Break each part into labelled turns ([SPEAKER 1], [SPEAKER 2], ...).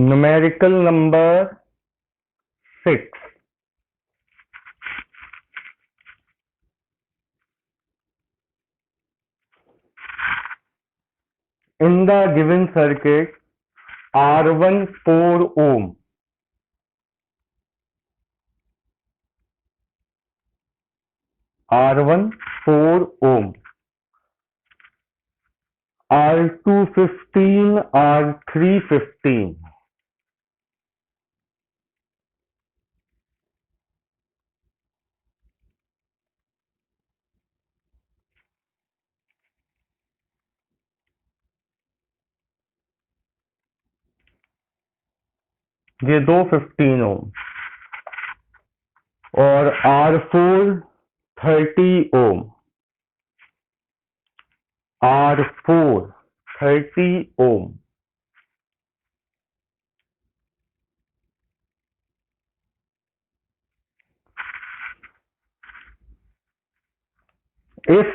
[SPEAKER 1] Numerical number 6. In the given circuit, R1 4 ohm, R1 4 ohm, R2 15, R3 15. ये दो 15 ओम और R4 30 ohm, R4 30 ohm. If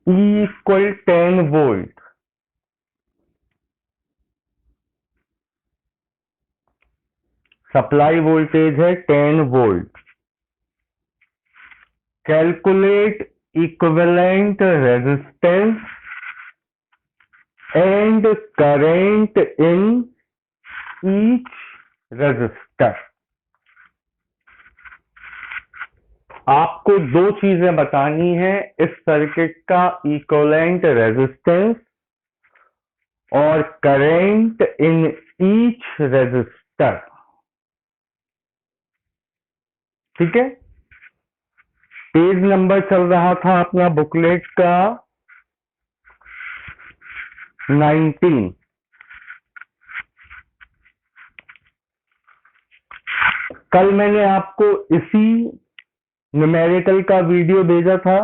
[SPEAKER 1] E equal 10 volt, supply voltage है 10 volt. Calculate equivalent resistance and current in each resistor. आपको दो चीजें बतानी है इस सर्किट का इक्विवेलेंट रेजिस्टेंस और करंट इन ईच रेजिस्टर. ठीक है. पेज नंबर चल रहा था अपना बुकलेट का 19. कल मैंने आपको इसी न्यूमेरिकल का वीडियो भेजा था.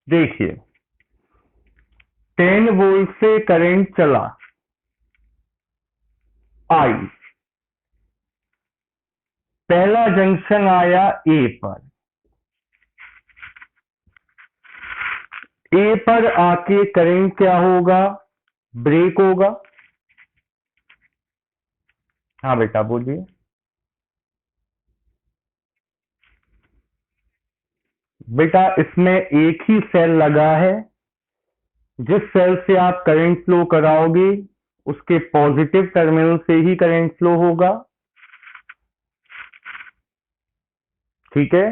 [SPEAKER 1] देखिए 10 वोल्ट से करंट चला I. पहला जंक्शन आया A पर. A पर आके करंट क्या होगा? ब्रेक होगा. हाँ बेटा बोलिए. बेटा इसमें एक ही सेल लगा है. जिस सेल से आप करंट फ्लो कराओगे उसके पॉजिटिव टर्मिनल से ही करंट फ्लो होगा. ठीक है.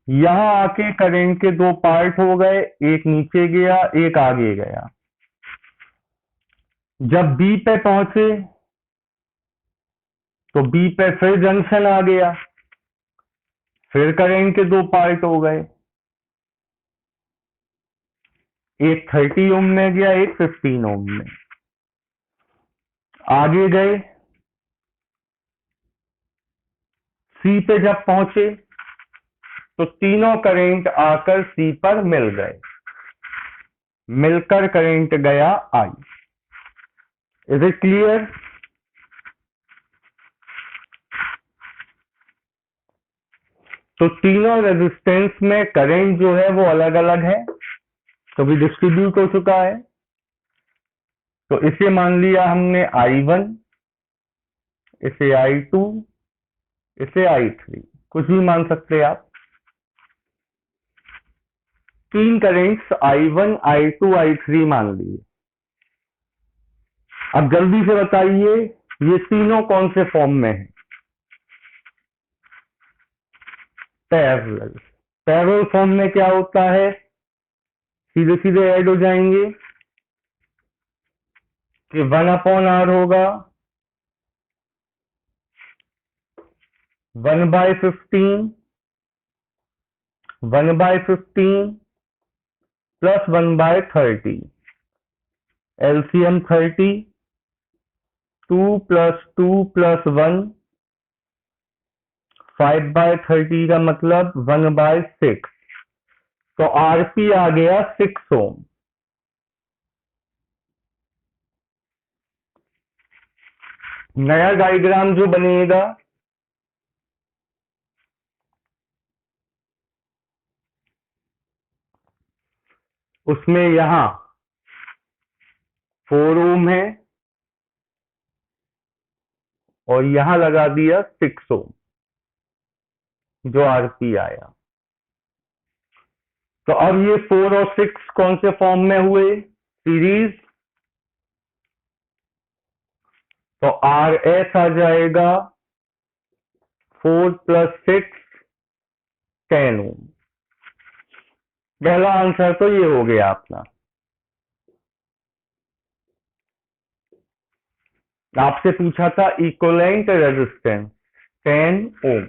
[SPEAKER 1] यहां आके करंट के दो पार्ट हो गए, एक नीचे गया एक आगे गया. जब बी पे पहुंचे तो बी पे फिर जंक्शन आ गया, फिर करंट के दो पार्ट हो गए. एक 30 ओम में गया, एक 15 ओम में. आगे गए, सी पे जब पहुंचे तो तीनों करंट आकर सी पर मिल गए. मिलकर करंट गया आई. Is it clear? तो तीनों रेजिस्टेंस में करंट जो है वो अलग अलग है, तो भी डिस्ट्रीब्यूट हो चुका है. तो इसे मान लिया हमने I1, इसे I2, इसे I3, कुछ भी मान सकते आप. तीन करेंट्स I1, I2, I3 मान लिए. अब जल्दी से बताइए ये तीनों कौन से फॉर्म में है? पैरेलल. पैरेलल फॉर्म में क्या होता है? सीधे सीधे ऐड हो जाएंगे कि 1/R होगा 1/15, 1/15 प्लस 1/30. एलसीएम 30, 2 + 2 + 1, 5/30 का मतलब 1/6. तो आरपी आ गया 6 ओम. नया डायग्राम जो बनेगा उसमें यहां 4 ओम है और यहां लगा दिया 6 ओम, जो आरपी आया। तो अब ये 4 और 6 कौन से फॉर्म में हुए? सीरीज। तो आर एस आ जाएगा 4 + 6 10 ओम। पहला आंसर तो ये हो गया अपना। आपसे पूछा था इक्विवेलेंट रेजिस्टेंस 10 ओम।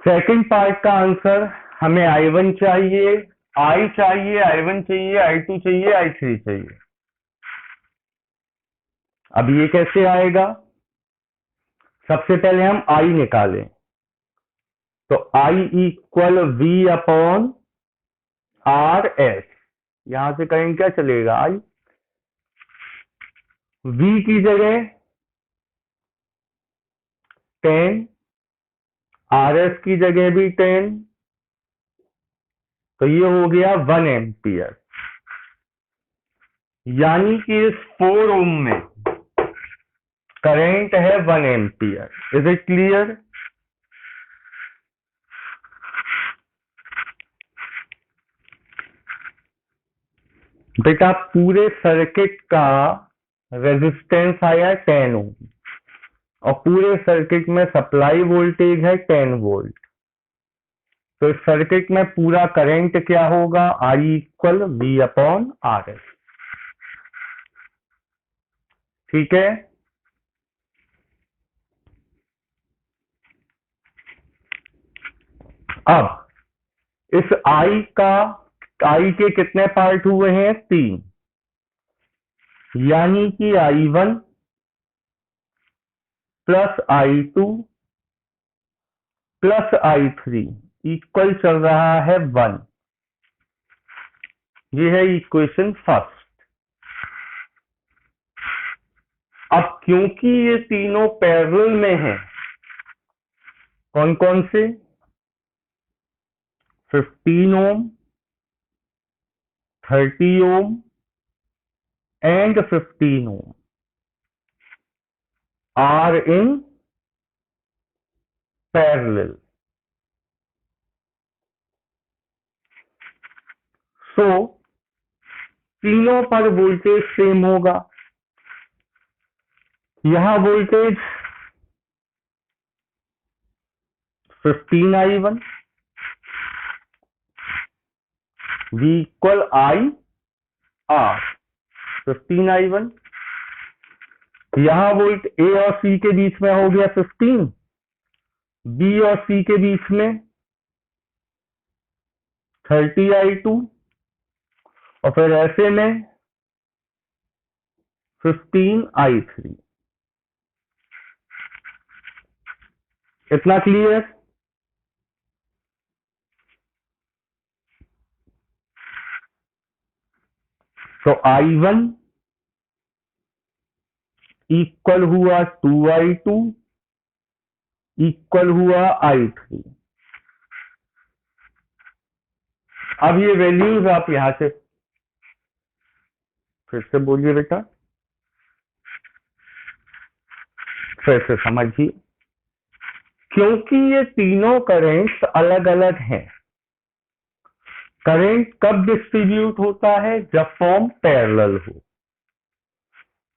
[SPEAKER 1] सेकंड पार्ट का आंसर, हमें I1 चाहिए, I चाहिए, I1 चाहिए, I2 चाहिए, I3 चाहिए। अब ये कैसे आएगा? सबसे पहले हम I निकालें। तो I = V/RS। यहां से करेंट क्या चलेगा? I। V की जगह 10, RS की जगह भी 10, तो ये हो गया 1 एम्पियर। यानी कि इस 4 ओम में करंट है 1 एम्पियर। Is it clear? बेटा पूरे सर्किट का रेजिस्टेंस आया 10 ओम और पूरे सर्किट में सप्लाई वोल्टेज है 10 वोल्ट। तो इस सर्किट में पूरा करंट क्या होगा? I = V/RS। ठीक है। अब इस I के कितने पार्ट हुए हैं? 3। यानी कि I1 + I2 + I3 इक्वल चल रहा है 1। ये है इक्वेशन फर्स्ट। अब क्योंकि ये तीनों पैरेलल में हैं, कौन कौन से? 15 ohm, 30 ohm and 15 ohm are in parallel. So तीनों पर वोल्टेज सेम होगा। यहां voltage 15 I1, V = IR 15 I1। यहां वोल्ट A और C के बीच में हो गया 15, B और C के बीच में 30 I2 और फिर ऐसे में 15 I3। इतना क्लियर? तो I1 इक्वल हुआ 2I2 इक्वल हुआ I3। अब ये वैल्यूज आप यहां से फिर से बोलिए बेटा, फिर से समझिए। क्योंकि ये तीनों करंट्स अलग अलग हैं, करंट कब डिस्ट्रीब्यूट होता है? जब फॉर्म पैरेलल हो।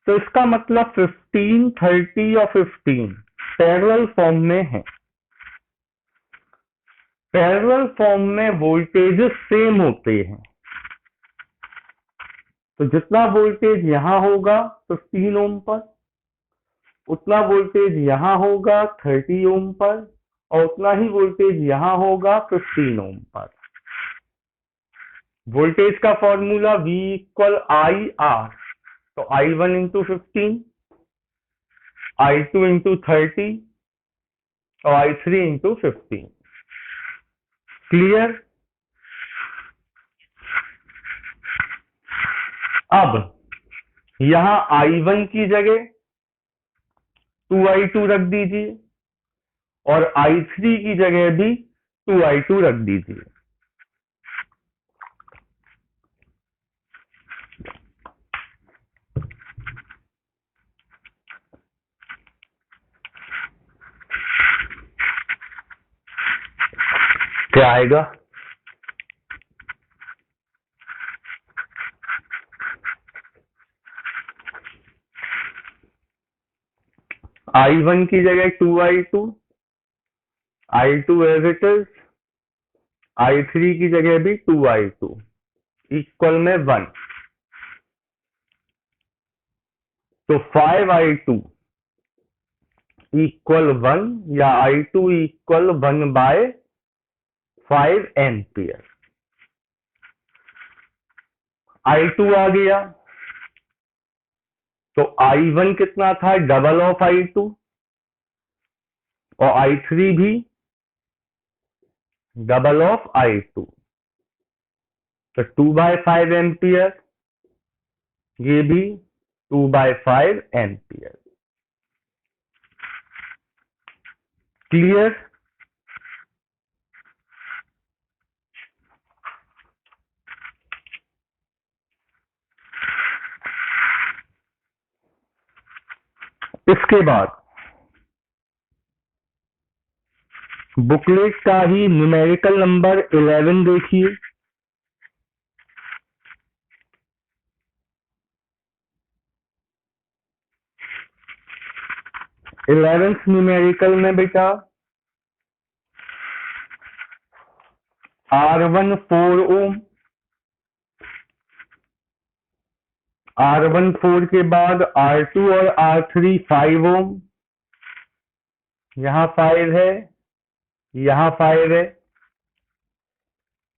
[SPEAKER 1] तो इसका मतलब 15, 30 और 15 पैरेलल फॉर्म में है। पैरेलल फॉर्म में वोल्टेजेस सेम होते हैं। तो जितना वोल्टेज यहां होगा 15 ओम पर, उतना वोल्टेज यहां होगा 30 ओम पर और उतना ही वोल्टेज यहां होगा 15 ओम पर। वोल्टेज का फॉर्मूला V = IR। तो I1 × 15, I2 × 30 और I3 × 15। क्लियर? अब यहां I1 की जगह 2I2 रख दीजिए और I3 की जगह भी 2I2 रख दीजिए। क्या आएगा? I1 की जगह 2I2, I2 as it is, I3 की जगह भी 2I2 इक्वल में 1। तो 5I2 इक्वल 1 या I2 इक्वल 1/5 एम्पियर। I2 आ गया, तो I1 कितना था? डबल ऑफ I2, और I3 भी डबल ऑफ I2, तो 2/5 एम्पियर, ये भी 2/5 एम्पियर। क्लियर? इसके बाद बुकलेट का ही न्यूमेरिकल नंबर 11 देखिए। 11th न्यूमेरिकल में बेटा R1 4 ओम, R1 4 के बाद R2 और R3 5 ओम, यहाँ 5 है, यहाँ 5 है,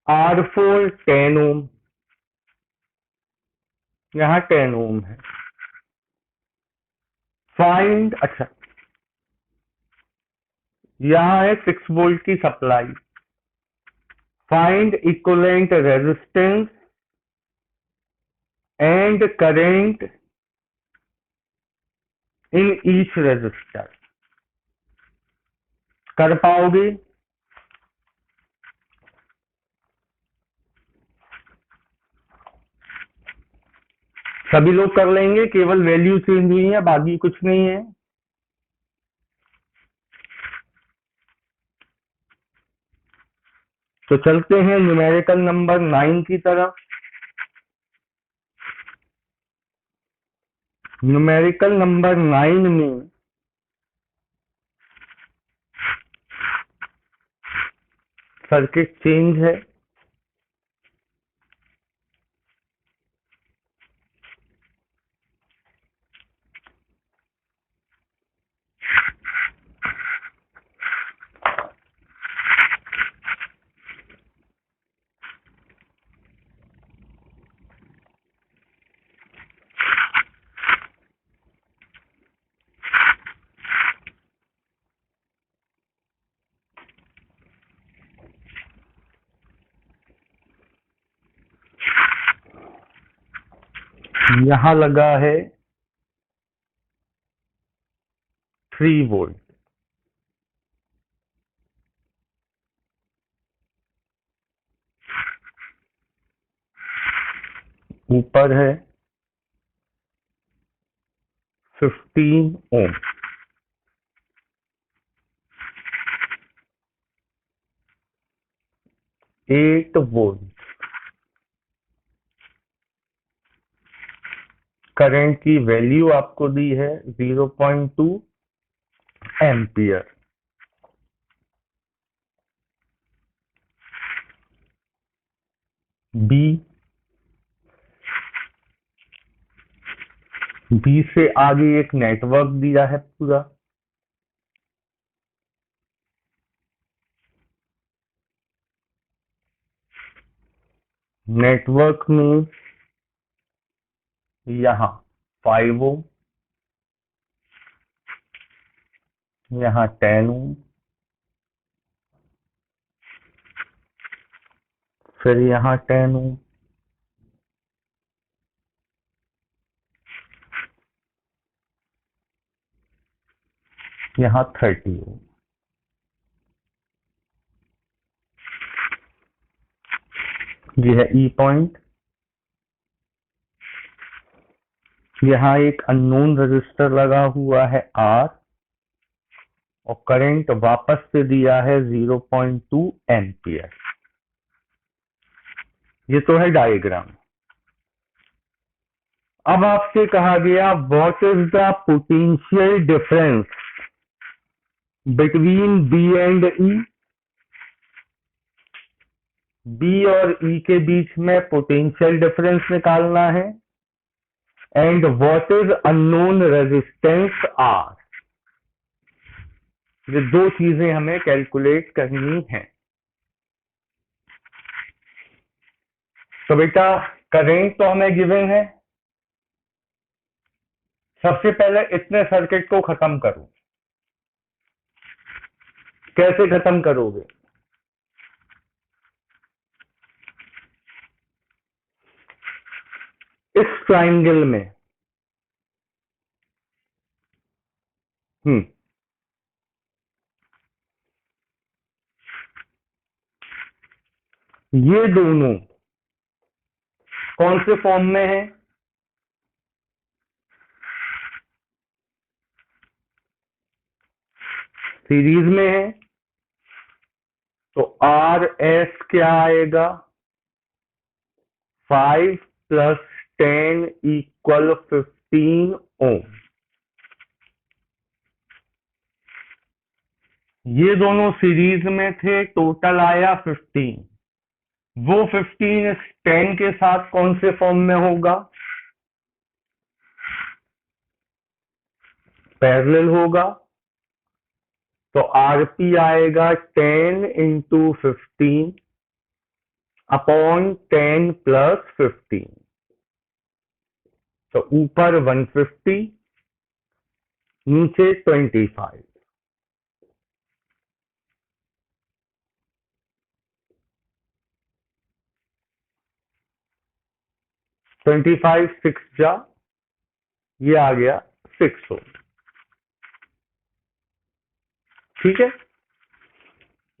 [SPEAKER 1] R4 10 ओम, यहाँ 10 ओम है। फाइंड, अच्छा यहाँ है 6 वोल्ट की supply. Find equivalent resistance and current in each resistor. कर पाओगे? सभी लोग कर लेंगे, केवल वैल्यू चेंज हुई है, बाकी कुछ नहीं है। तो चलते हैं न्यूमेरिकल नंबर 9 की तरफ। न्यूमेरिकल नंबर 9 में सर्किट चेंज है। यहां लगा है 3 वोल्ट, ऊपर है 15 ओम। एट वोल्ट करंट की वैल्यू आपको दी है 0.2 एम्पियर। बी से आगे एक नेटवर्क दिया है पूरा। नेटवर्क में यहाँ 5 ओम, यहाँ 10 ओम, फिर यहाँ 10 ओम, यहाँ 30 ओम। ये है ई पॉइंट। यहाँ एक अननोन रजिस्टर लगा हुआ है आर, और करंट वापस से दिया है 0.2 एम्पियर। ये तो है डायग्राम। अब आपसे कहा गया what is the potential difference between B and E. B और ई के बीच में पोटेंशियल डिफरेंस निकालना है। And what is unknown resistance R. ये दो चीजें हमें कैलकुलेट करनी है। तो बेटा करंट तो हमें गिवन है। सबसे पहले इतने सर्किट को खत्म करो। कैसे खत्म करोगे? इस ट्राइंगल में ये दोनों कौन से फॉर्म में है? सीरीज में है। तो आर एस क्या आएगा? 5 + 10 = 15 ओम। ये दोनों सीरीज में थे, टोटल आया 15। वो 15 इस 10 के साथ कौन से फॉर्म में होगा? पैरेलल होगा। तो आरपी आएगा 10 × 15 अपॉन 10 + 15। तो ऊपर 150 नीचे 25। ट्वेंटी फाइव 6 जा, ये आ गया 6 ओम। ठीक है।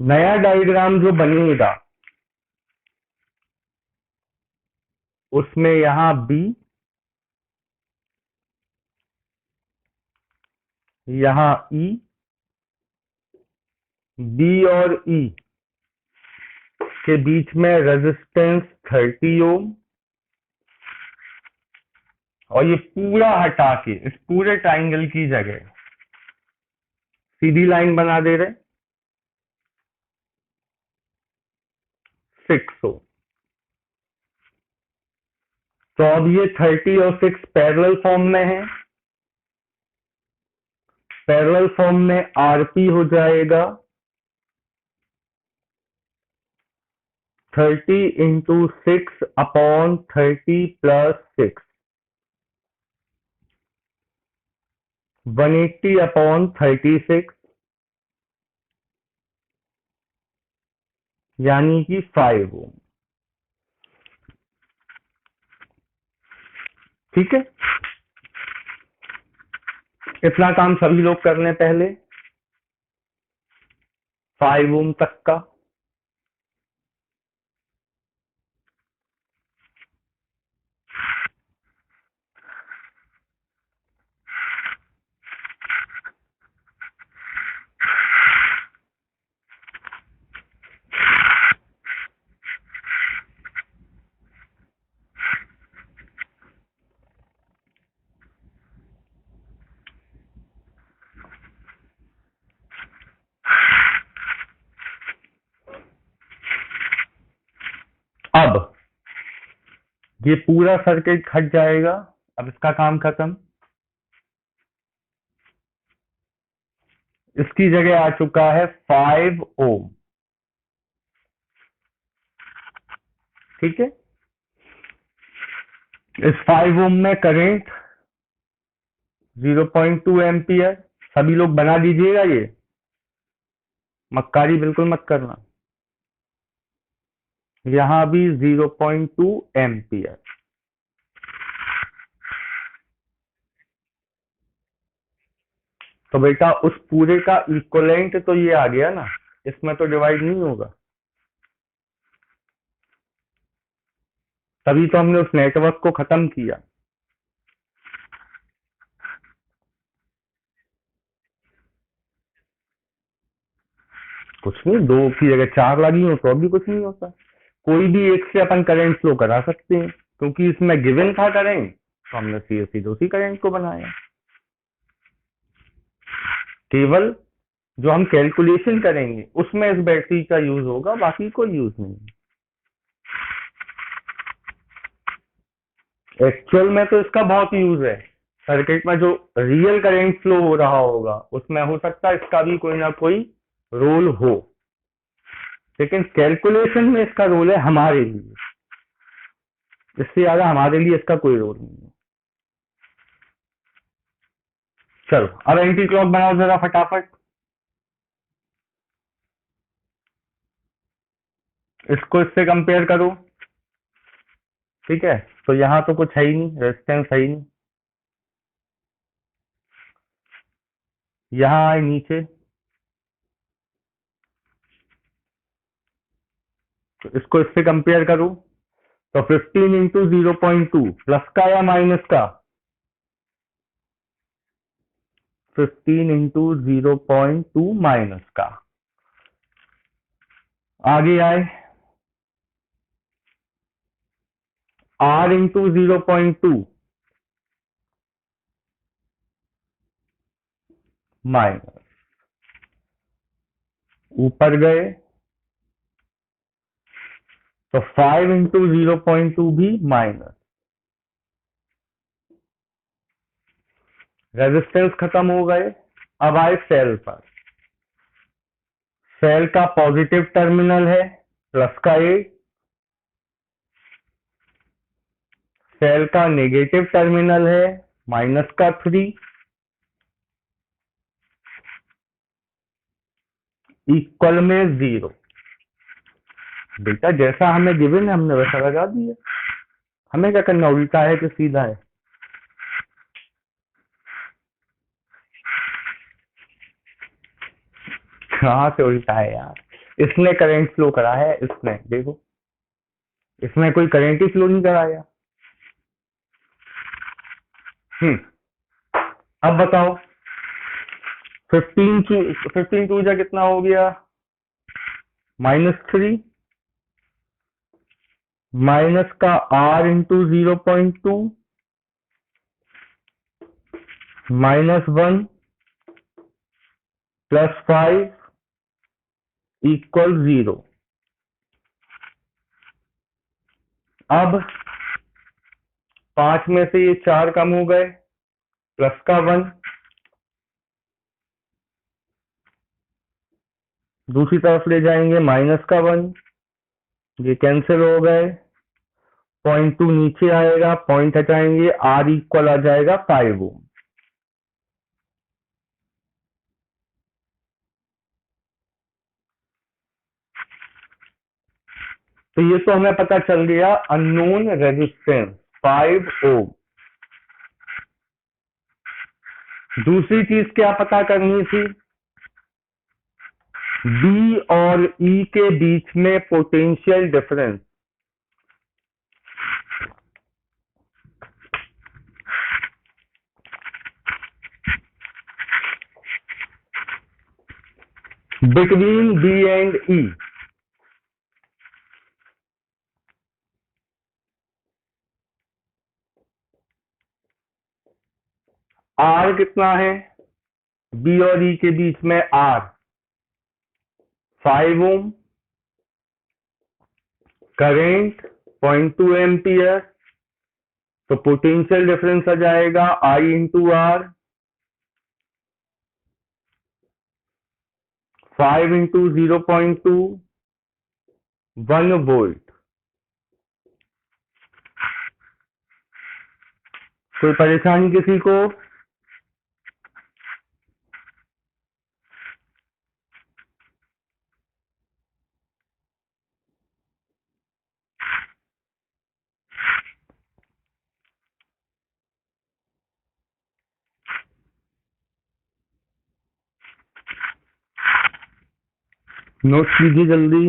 [SPEAKER 1] नया डायग्राम जो बनेगा उसमें यहां बी, यहां ई, बी और ई के बीच में रेजिस्टेंस 30 ओम। और ये पूरा हटा के इस पूरे ट्राइंगल की जगह सीधी लाइन बना दे रहे 6 ओम। तो अब ये 30 और 6 पैरेलल फॉर्म में है। पैरेलल फॉर्म में आरपी हो जाएगा 30 × 6 अपॉन 30 + 6, 180 अपॉन 36, यानी कि 5 ओम। ठीक है। इतना काम सभी लोग कर लें पहले 5 ओम तक का। अब ये पूरा सर्किट हट जाएगा। अब इसका काम खत्म। इसकी जगह आ चुका है 5 ओम। ठीक है। इस 5 ओम में करंट 0.2 एम्पियर। सभी लोग बना दीजिएगा। ये मक्कारी बिल्कुल मत करना। यहां भी 0.2 एम्पियर। तो बेटा उस पूरे का इक्विवेलेंट तो ये आ गया ना, इसमें तो डिवाइड नहीं होगा। तभी तो हमने उस नेटवर्क को खत्म किया। कुछ नहीं, 2 की जगह 4 लगी हो तो अभी कुछ नहीं होता। कोई भी एक से अपन करंट फ्लो करा सकते हैं, क्योंकि इसमें गिवन था करंट, तो हमने सीधे उसी करंट को बनाया। केवल जो हम कैलकुलेशन करेंगे उसमें इस बैटरी का यूज होगा, बाकी कोई यूज नहीं। एक्चुअल में तो इसका बहुत यूज है सर्किट में, जो रियल करंट फ्लो हो रहा होगा उसमें हो सकता है इसका भी कोई ना कोई रोल हो, लेकिन कैलकुलेशन में इसका रोल है हमारे लिए, इससे ज्यादा हमारे लिए इसका कोई रोल नहीं है। चलो अब एंटी क्लॉक बनाओ जरा फटाफट। इसको इससे कंपेयर करो, ठीक है। तो यहाँ तो कुछ है ही नहीं, रेजिस्टेंस है ही नहीं। यहाँ आए नीचे, तो इसको इससे कंपेयर करो, तो 15 इंटू 0.2 प्लस का या माइनस का? 15 इंटू 0.2 माइनस का। आगे आए, R इंटू 0.2 माइनस, ऊपर गए तो 5 इंटू 0.2 भी माइनस। रेजिस्टेंस खत्म हो गए। अब आए सेल पर। सेल का पॉजिटिव टर्मिनल है प्लस का 8, सेल का नेगेटिव टर्मिनल है माइनस का 3, इक्वल में 0। बेटा जैसा हमें गिवन है हमने वैसा लगा दिया, हमें क्या करना, उल्टा है कि सीधा है? कहाँ से उल्टा है यार, इसने करंट फ्लो करा है, इसने देखो, इसमें कोई करंट ही फ्लो नहीं कराया। अब बताओ, 15 टू जा कितना हो गया, -3, माइनस का R इंटू 0.2 -1 प्लस 5 इक्वल 0। अब 5 में से ये 4 कम हो गए, प्लस का 1, दूसरी तरफ ले जाएंगे माइनस का 1, ये कैंसिल हो गए, 0.2 नीचे आएगा, पॉइंट हटाएंगे, R इक्वल आ जाएगा 5 ओम। तो ये तो हमें पता चल गया, अननोन रेजिस्टेंस 5 ओम। दूसरी चीज क्या पता करनी थी, बी और ई के बीच में potential difference. Between B and E. R कितना है बी और ई के बीच में, आर 5 ओम, करेंट 0.2 एम्पियर, तो पोटेंशियल डिफरेंस आ जाएगा I into R, 5 into 0.2 1 volt. कोई परेशानी किसी को? नोट कीजिए जल्दी।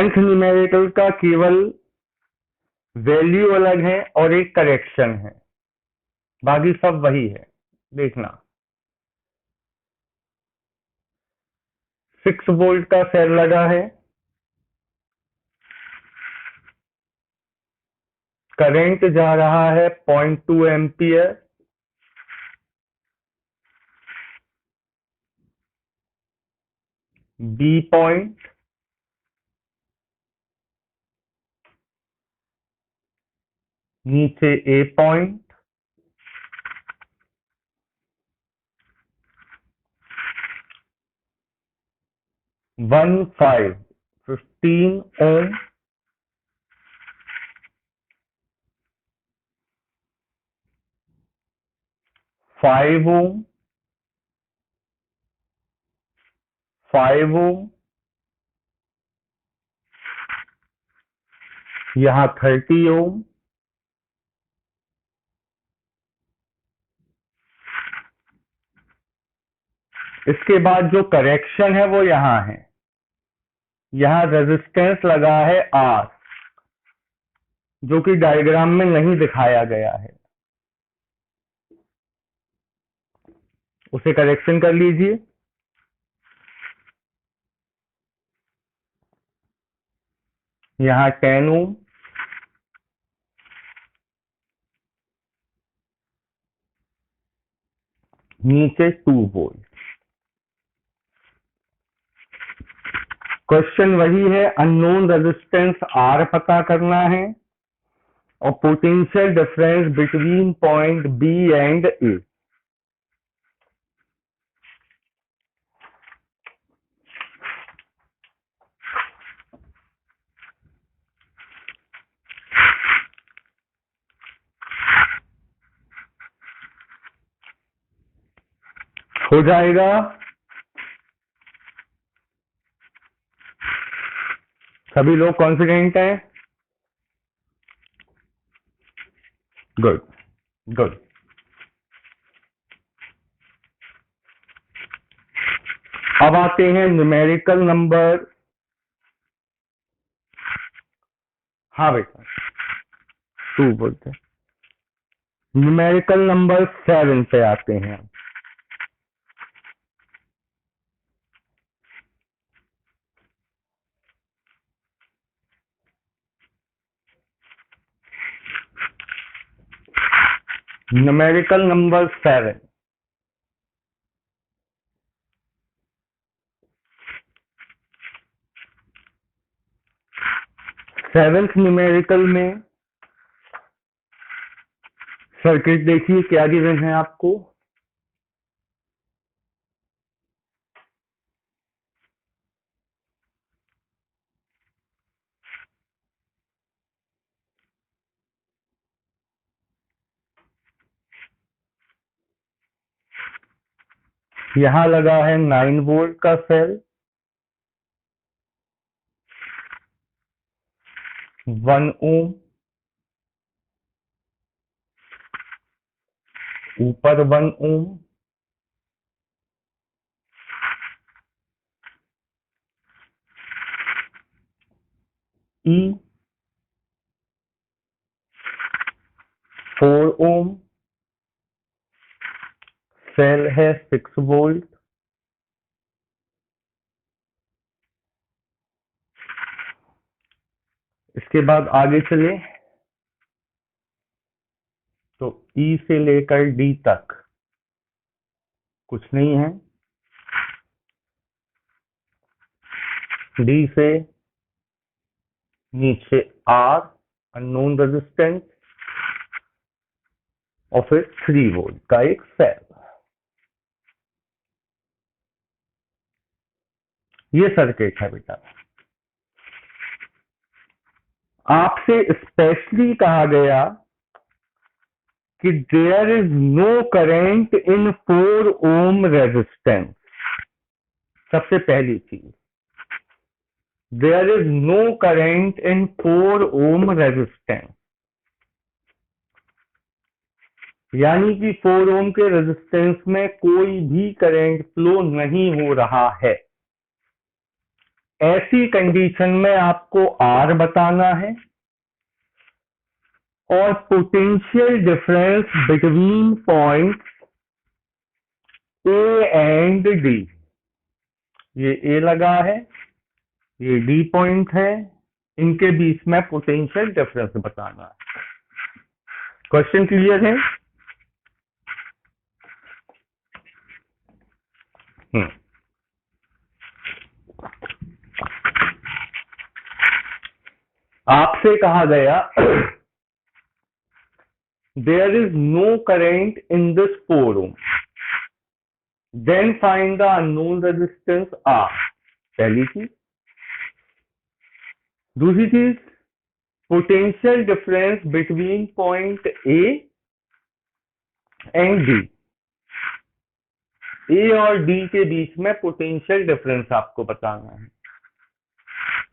[SPEAKER 1] 10th न्यूमेरिकल का केवल वैल्यू अलग है और एक करेक्शन है, बाकी सब वही है। देखना 6 वोल्ट का सेल लगा है, करंट जा रहा है 0.2 एम्पियर, बी पॉइंट, नीचे ए पॉइंट, 15 ओम, 5 ओम, 5 ओम, यहां 30 ओम, इसके बाद जो करेक्शन है वो यहां है, यहां रेजिस्टेंस लगा है आर, जो कि डायग्राम में नहीं दिखाया गया है, उसे करेक्शन कर लीजिए। यहां 10 ओम, नीचे 2 वोल्ट। क्वेश्चन वही है, अननोन रेजिस्टेंस आर पता करना है और potential difference between point B and A. हो जाएगा। सभी लोग कॉन्फिडेंट हैं? Good good. अब आते हैं न्यूमेरिकल नंबर, हाँ बेटा 2 बोलते, न्यूमेरिकल नंबर 7 पे आते हैं। न्यूमेरिकल नंबर 7, सेवेंथ न्यूमेरिकल में सर्किट देखिए क्या गिवन है आपको। यहां लगा है 9 वोल्ट का सेल, 1 ओम, ऊपर 1 ओम, ई 4 ओम, सेल है 6 वोल्ट, इसके बाद आगे चले तो ई से लेकर डी तक कुछ नहीं है, डी से नीचे आर अननोन रेजिस्टेंस और फिर 3 वोल्ट का एक सेल। ये सर्किट है बेटा। आपसे स्पेशली कहा गया कि there is no current in 4 ohm resistance. सबसे पहली चीज, there is no current in 4 ohm resistance, यानी कि 4 ओम के रेजिस्टेंस में कोई भी करंट फ्लो नहीं हो रहा है। ऐसी कंडीशन में आपको R बताना है और potential difference between point A and D, ये A लगा है, ये D पॉइंट है, इनके बीच में पोटेंशियल डिफरेंस बताना है। क्वेश्चन क्लियर है? आपसे कहा गया there is no current in this 4 ohm, then find the unknown resistance R, पहली चीज। दूसरी चीज, potential difference between point A and D, A और D के बीच में पोटेंशियल डिफरेंस आपको बताना है।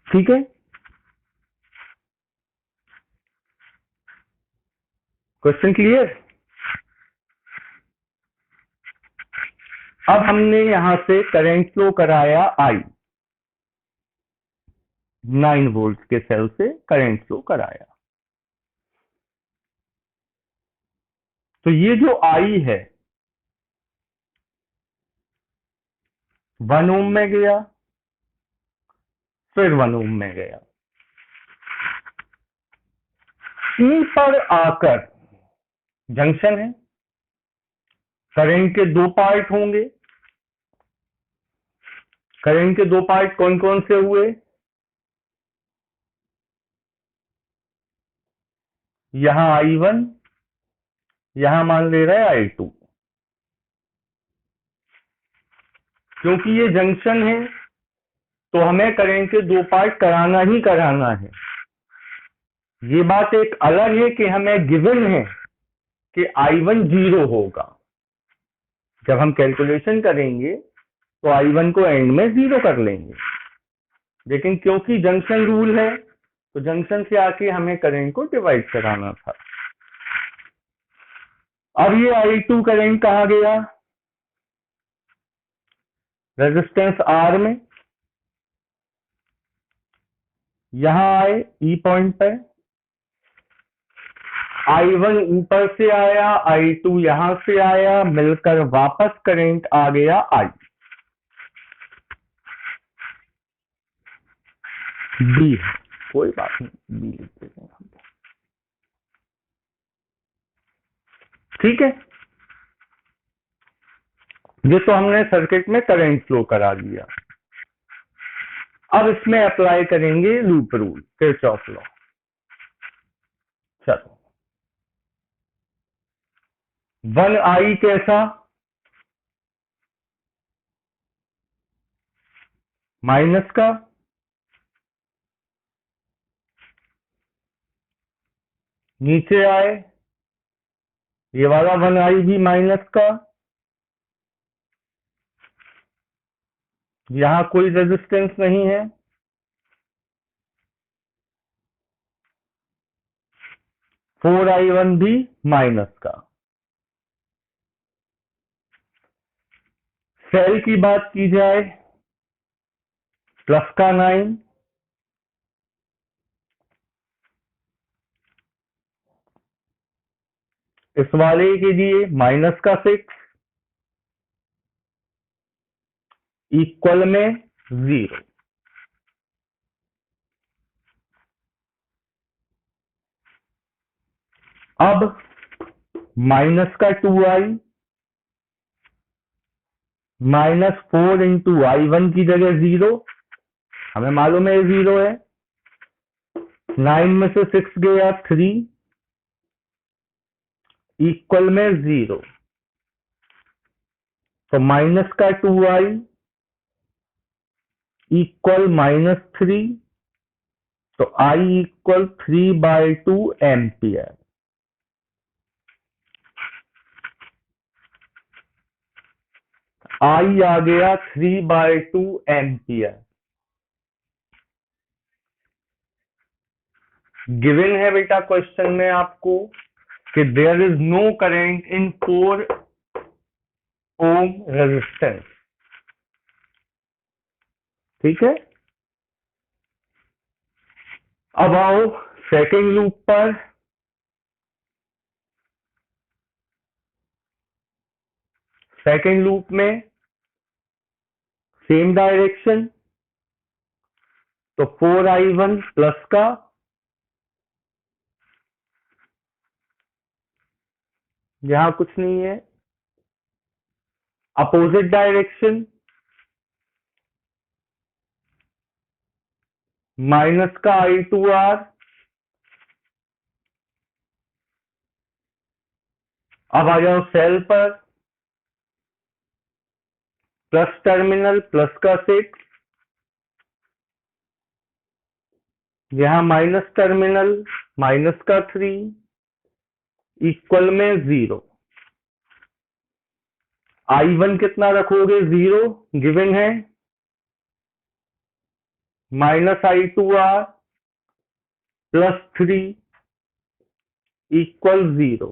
[SPEAKER 1] ठीक है, क्वेश्चन क्लियर? अब हमने यहां से करंट फ्लो कराया I, 9 वोल्ट के सेल से करंट फ्लो कराया। तो ये जो I है 1 ohm में गया, फिर 1 ohm में गया। E पर आकर जंक्शन है, करंट के 2 पार्ट होंगे। करंट के 2 पार्ट कौन कौन से हुए? यहां I1, यहां मान ले रहा है I2। क्योंकि ये जंक्शन है तो हमें करंट के 2 पार्ट कराना ही कराना है। ये बात एक अलग है कि हमें गिवन है कि I1 0 होगा। जब हम कैलकुलेशन करेंगे तो I1 को एंड में 0 कर लेंगे, लेकिन क्योंकि जंक्शन रूल है तो जंक्शन से आके हमें करंट को डिवाइड कराना था। अब ये I2 करंट कहाँ गया? रेजिस्टेंस R में। यहां आए E पॉइंट पर, I1 ऊपर से आया, I2 यहां से आया, मिलकर वापस करंट आ गया I। B है, कोई बात नहीं, B लिख देते हैं। ठीक है, ये तो हमने सर्किट में करंट फ्लो करा दिया। अब इसमें अप्लाई करेंगे लूप रूल, किरचॉफ लॉ। चलो, 1I कैसा? माइनस का, नीचे आए, ये वाला 1I भी माइनस का, यहां कोई रेजिस्टेंस नहीं है, 4I1 भी माइनस का। सेल की बात की जाए, प्लस का 9, इस वाले के लिए माइनस का 6, इक्वल में 0। अब माइनस का 2I, -4 इंटू I1 की जगह 0, हमें मालूम है 0 है। 9 में से 6 गया 3, इक्वल में 0। तो माइनस का 2I इक्वल -3, तो I इक्वल 3/2 एम्पियर। I आ गया 3/2 एम्पियर। गिवन है बेटा क्वेश्चन में आपको कि there is no current in 4 ohm resistance. ठीक है, अब आओ सेकेंड लूप पर। सेकेंड लूप में सेम डायरेक्शन, तो 4i1 प्लस का यहां कुछ नहीं है, अपोजिट डायरेक्शन माइनस का i2r, अब आ जाओ सेल पर, प्लस टर्मिनल प्लस का 6, यहां माइनस टर्मिनल माइनस का 3, इक्वल में 0। i1 कितना रखोगे, 0 गिवन है, माइनस i2r प्लस 3 इक्वल 0।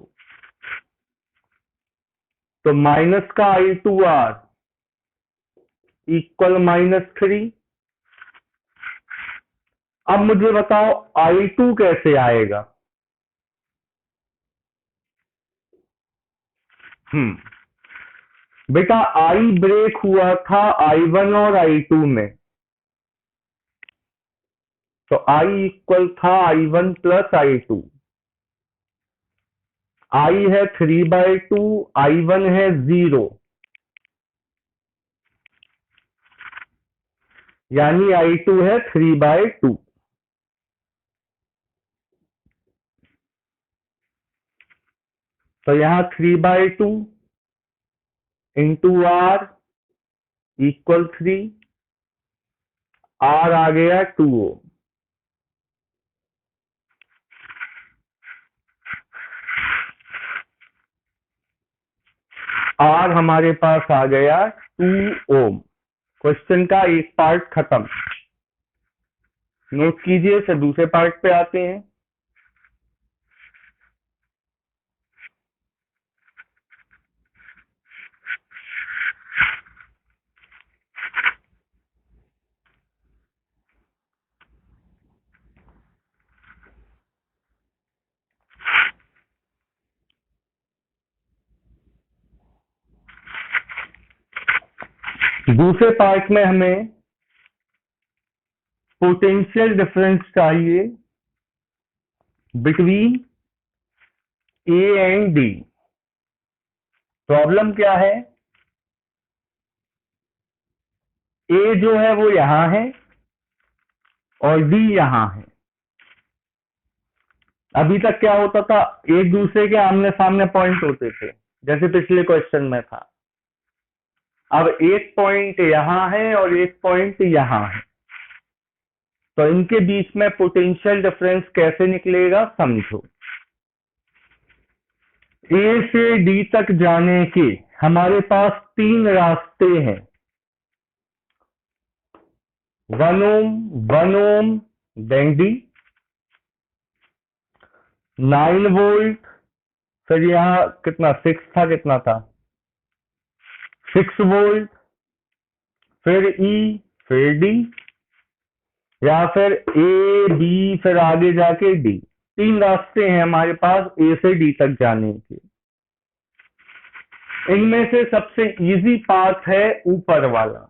[SPEAKER 1] तो माइनस का i2r इक्वल -3। अब मुझे बताओ i2 कैसे आएगा। बेटा आई ब्रेक हुआ था i1 और i2 में, तो i इक्वल था i1 प्लस i2। i है 3/2, i1 है 0, यानी i2 है 3/2। तो यहां 3/2 इंटू r इक्वल 3, r आ गया 2 ओम। R हमारे पास आ गया 2 ओम। क्वेश्चन का एक पार्ट खत्म। नोट कीजिए, फिर दूसरे पार्ट पे आते हैं। दूसरे पार्ट में हमें पोटेंशियल डिफरेंस चाहिए between A and D. Problem क्या है, ए जो है वो यहां है और डी यहां है। अभी तक क्या होता था, एक दूसरे के आमने सामने पॉइंट होते थे, जैसे पिछले क्वेश्चन में था। अब एक पॉइंट यहां है और एक पॉइंट यहां है, तो इनके बीच में पोटेंशियल डिफरेंस कैसे निकलेगा समझो। ए से डी तक जाने के हमारे पास 3 रास्ते हैं, 1 ओम, 1 ओम, देन डी, 9 वोल्ट, फिर यहाँ कितना 6 था, कितना था 6 वोल्ट, फिर ई, फिर डी, या फिर ए बी, फिर आगे जाके डी। 3 रास्ते हैं हमारे पास ए से डी तक जाने के। इनमें से सबसे इजी पाथ है ऊपर वाला।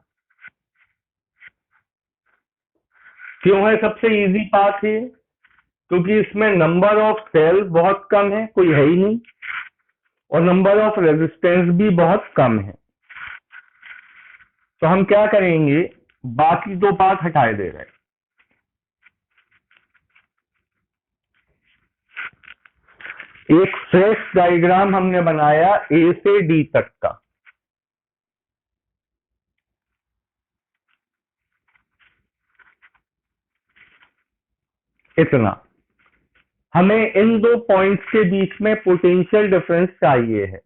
[SPEAKER 1] क्यों है सबसे इजी पाथ ये, क्योंकि इसमें नंबर ऑफ सेल बहुत कम है, कोई है ही नहीं, और नंबर ऑफ रेजिस्टेंस भी बहुत कम है। तो हम क्या करेंगे, बाकी 2 पाथ हटाए दे रहे हैं। एक फ्रेश डायग्राम हमने बनाया ए से डी तक का। इतना हमें इन 2 पॉइंट्स के बीच में पोटेंशियल डिफरेंस चाहिए है।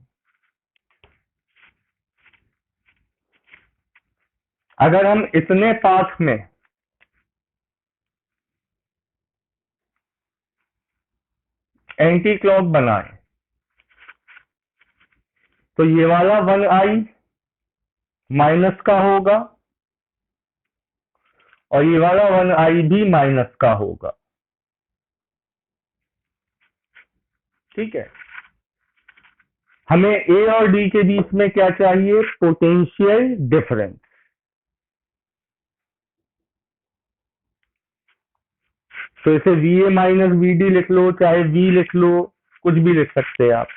[SPEAKER 1] अगर हम इतने पाथ में एंटी क्लॉक बनाएं तो ये वाला 1i माइनस का होगा और ये वाला 1i भी माइनस का होगा। ठीक है, हमें ए और डी के बीच में क्या चाहिए? Potential difference. तो इसे V A minus V D लिख लो, चाहे वी लिख लो, कुछ भी लिख सकते हैं आप।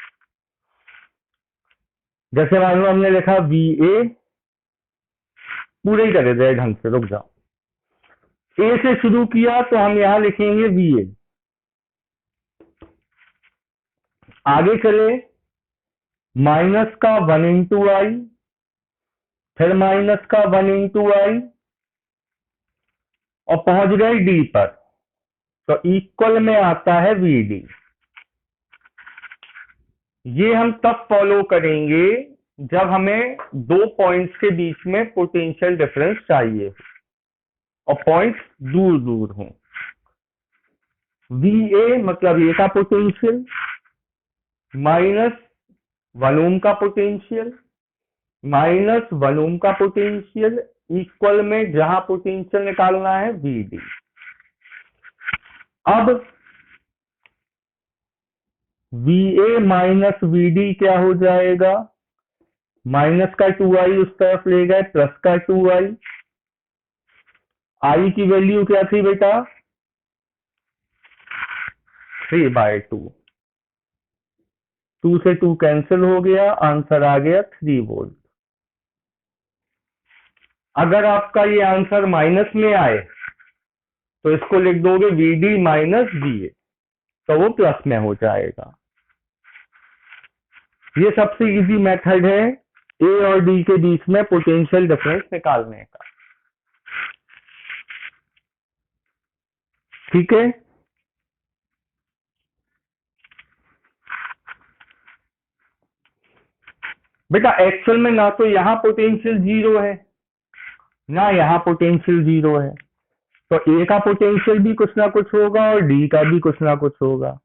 [SPEAKER 1] जैसे मान लो हमने लिखा वी ए, पूरे ही करे थे ढंग से, रुक जाओ। ए से शुरू किया तो हम यहां लिखेंगे वी ए। आगे चले, माइनस का 1 इंटू आई, फिर माइनस का 1 इंटू आई, और पहुंच गए डी पर, तो इक्वल में आता है वी डी। ये हम तब फॉलो करेंगे जब हमें दो पॉइंट्स के बीच में पोटेंशियल डिफरेंस चाहिए और पॉइंट्स दूर दूर हों। वी ए मतलब ए का पोटेंशियल माइनस 1 ओम का पोटेंशियल माइनस 1 ओम का पोटेंशियल इक्वल में जहां पोटेंशियल निकालना है वी डी। अब V A minus V D क्या हो जाएगा? माइनस का 2i उस तरफ ले गए, प्लस का 2i। आई की वैल्यू क्या थी बेटा? 3/2। 2 से 2 कैंसिल हो गया, आंसर आ गया 3 वोल्ट। अगर आपका ये आंसर माइनस में आए तो इसको लिख दोगे V D minus V A, तो वो प्लस में हो जाएगा। ये सबसे इजी मेथड है ए और डी के बीच में पोटेंशियल डिफरेंस निकालने का। ठीक है, बेटा एक्चुअल में ना तो यहाँ पोटेंशियल जीरो है ना यहाँ पोटेंशियल जीरो है, तो ए का पोटेंशियल भी कुछ ना कुछ होगा और डी का भी कुछ ना कुछ होगा।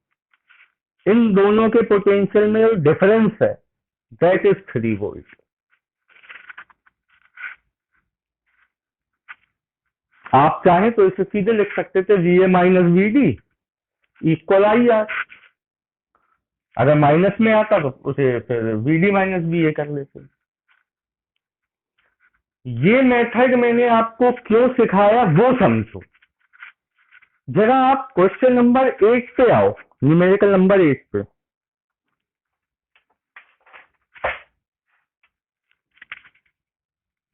[SPEAKER 1] इन दोनों के पोटेंशियल में जो डिफरेंस है दैट इज 3 वोल्ट। आप चाहें तो इसे सीधे लिख सकते थे V A minus V D equal I R. अगर माइनस में आता तो उसे फिर V D minus V A कर लेते। ये मेथड मैंने आपको क्यों सिखाया वो समझो। जरा आप क्वेश्चन नंबर 8 पे आओ, न्यूमेरिकल नंबर 8 पे।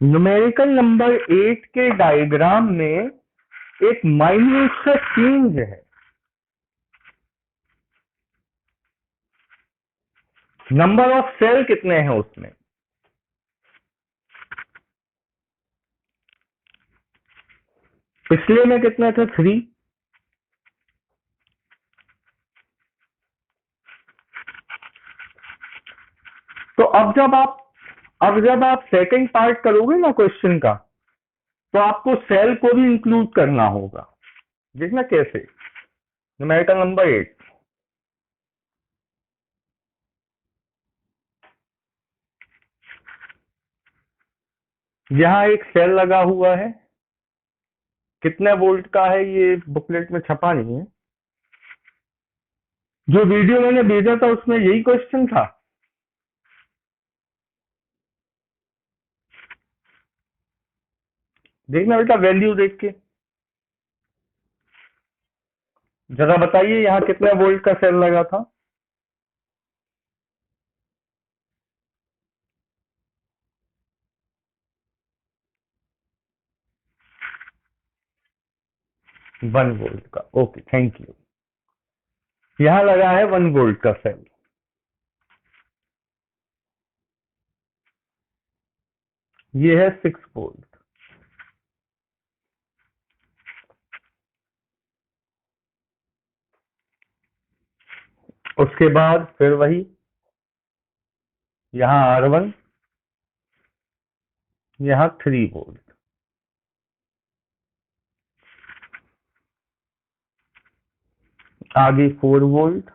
[SPEAKER 1] न्यूमेरिकल नंबर 8 के डायग्राम में एक माइन्यूट सा चेंज है। नंबर ऑफ सेल कितने हैं उसमें? पिछले में कितने थे? 3। तो अब जब आप सेकंड पार्ट करोगे ना क्वेश्चन का, तो आपको सेल को भी इंक्लूड करना होगा। देखना कैसे। न्यूमेरिकल नंबर 8, यहां एक सेल लगा हुआ है। कितने वोल्ट का है ये बुकलेट में छपा नहीं है। जो वीडियो मैंने भेजा था उसमें यही क्वेश्चन था। देखना बेटा वैल्यू देख के जरा बताइए यहाँ कितने वोल्ट का सेल लगा था। वन वोल्ट का। Okay, thank you. यहां लगा है 1 वोल्ट का सेल। ये है 6 वोल्ट। उसके बाद फिर वही यहां R1, यहां 3 वोल्ट। आगे 4 वोल्ट,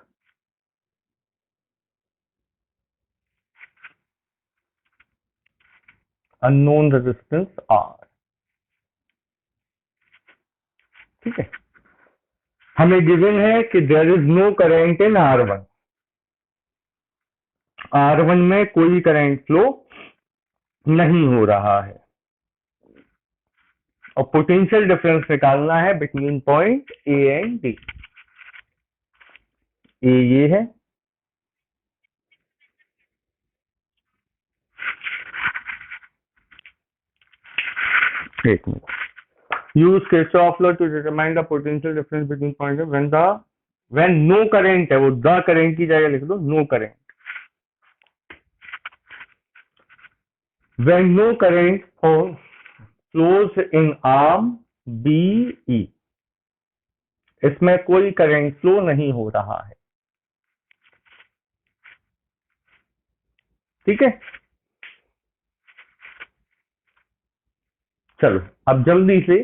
[SPEAKER 1] अननोन रेजिस्टेंस R। ठीक है, हमें गिवन है कि there is no current in R1। R1 में कोई करंट फ्लो नहीं हो रहा है और पोटेंशियल डिफरेंस निकालना है between point A and D. ए ये है, एक मिनट। Use Kirchhoff law to determine the potential difference between point when no current है, वो द करंट की जगह लिख दो no current. When no current flows in arm B E, इसमें कोई करंट फ्लो नहीं हो रहा है, ठीक है। चलो अब जल्दी से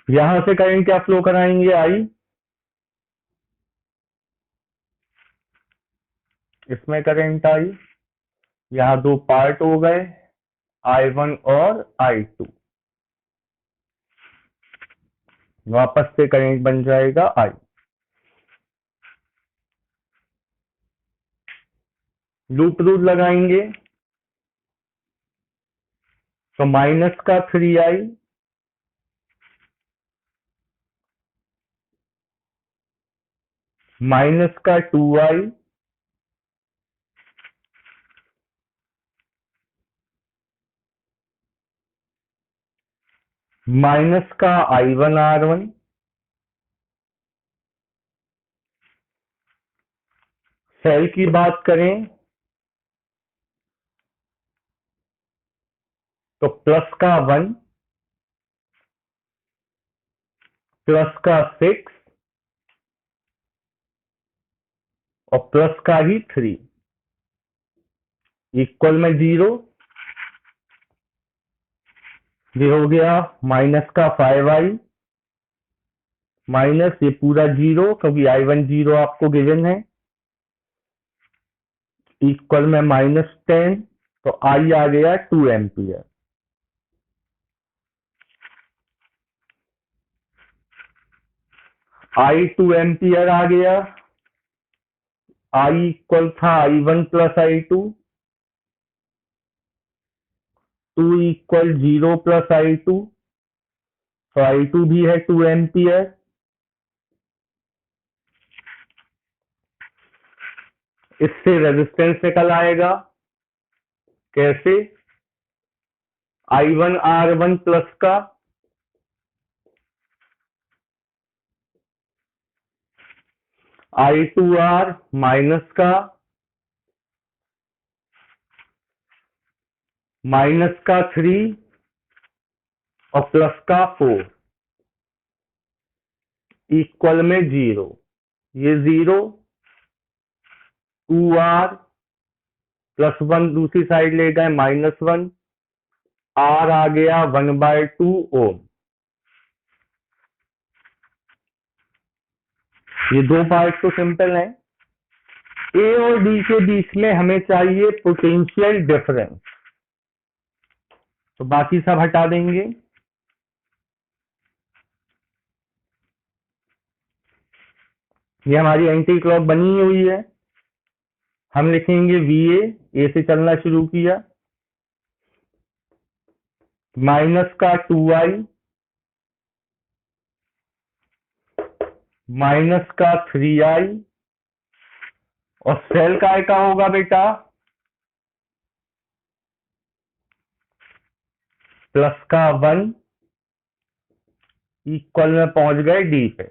[SPEAKER 1] यहां से करंट क्या फ्लो कराएंगे, आई, इसमें करंट आई, यहां दो पार्ट हो गए, I1 और I2, वापस से करंट बन जाएगा I। लूप रूल लगाएंगे तो माइनस का 3I माइनस का 2I माइनस का I1 R1 सेल की बात करें तो प्लस का 1 प्लस का 6 और प्लस का ही 3 इक्वल में 0, ये हो गया माइनस का 5I माइनस ये पूरा 0 क्योंकि I1 0 आपको गिवन है, इक्वल में -10, तो I आ गया 2 एम्पियर। I 2 एम्पियर आ गया, I इक्वल था I1 plus I2, 2 equal 0 plus I2, तो I2 भी है 2 एम्पियर। इससे रेजिस्टेंस निकल आएगा, कैसे, I1 R1 प्लस का I2R माइनस का -3 और प्लस का 4 इक्वल में 0, ये 0, 2R प्लस 1 दूसरी साइड ले गए -1, R आ गया 1/2 ओम। ये दो पार्ट तो सिंपल है। ए और डी के बीच में हमें चाहिए पोटेंशियल डिफरेंस, तो बाकी सब हटा देंगे। ये हमारी एंटी क्लॉक बनी हुई है, हम लिखेंगे VA, ए से चलना शुरू किया, माइनस का 2I माइनस का 3I और सेल का होगा बेटा प्लस का 1 इक्वल में पहुंच गए डी पे।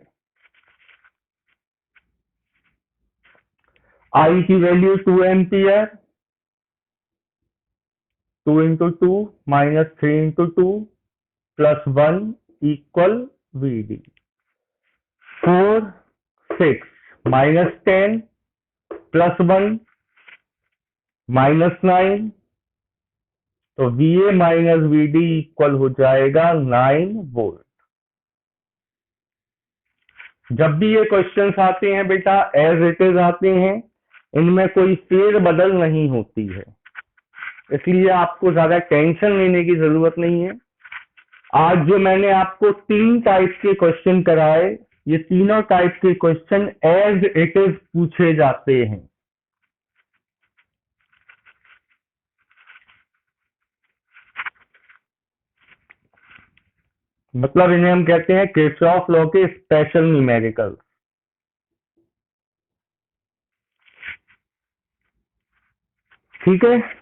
[SPEAKER 1] आई की value 2 ampere, 2 × 2 -3 × 2 plus 1 equal VD। 4 6 -10 plus 1 -9, तो VA माइनस VD इक्वल हो जाएगा 9 वोल्ट। जब भी ये क्वेश्चंस आते हैं बेटा एज इट इज आते हैं, इनमें कोई फेर बदल नहीं होती है, इसलिए आपको ज्यादा टेंशन लेने की जरूरत नहीं है। आज जो मैंने आपको 3 टाइप के क्वेश्चन कराए, ये तीनों टाइप के क्वेश्चन एज इट इज पूछे जाते हैं। मतलब इन्हें हम कहते हैं किरचॉफ लॉ के स्पेशल न्यूमेरिकल। ठीक है।